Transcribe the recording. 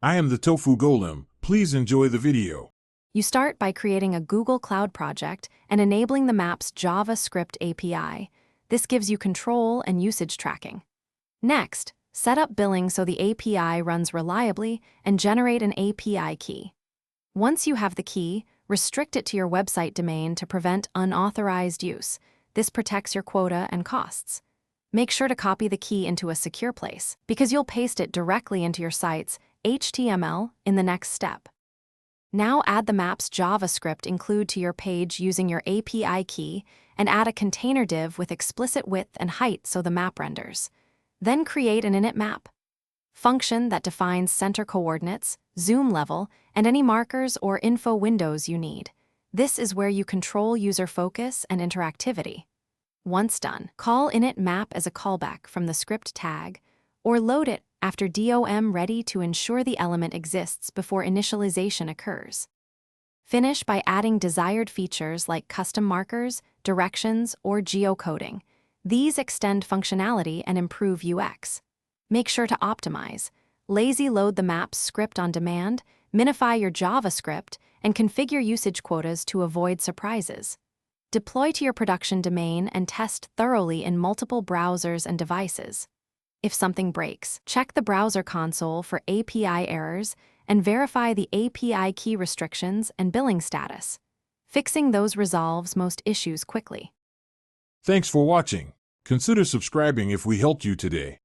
I am the Tofu Golem. Please enjoy the video. You start by creating a Google Cloud project and enabling the Maps JavaScript API. This gives you control and usage tracking. Next, set up billing so the API runs reliably and generate an API key. Once you have the key, restrict it to your website domain to prevent unauthorized use. This protects your quota and costs. Make sure to copy the key into a secure place, because you'll paste it directly into your site's HTML in the next step. Now add the Maps JavaScript include to your page using your API key and add a container div with explicit width and height so the map renders. Then create an init map function that defines center coordinates, zoom level, and any markers or info windows you need. This is where you control user focus and interactivity. Once done, call init map as a callback from the script tag, or load it after DOM ready to ensure the element exists before initialization occurs. Finish by adding desired features like custom markers, directions, or geocoding. These extend functionality and improve UX. Make sure to optimize. Lazy load the Maps script on demand, minify your JavaScript, and configure usage quotas to avoid surprises. Deploy to your production domain and test thoroughly in multiple browsers and devices. If something breaks, check the browser console for API errors and verify the API key restrictions and billing status. Fixing those resolves most issues quickly. Thanks for watching. Consider subscribing if we helped you today.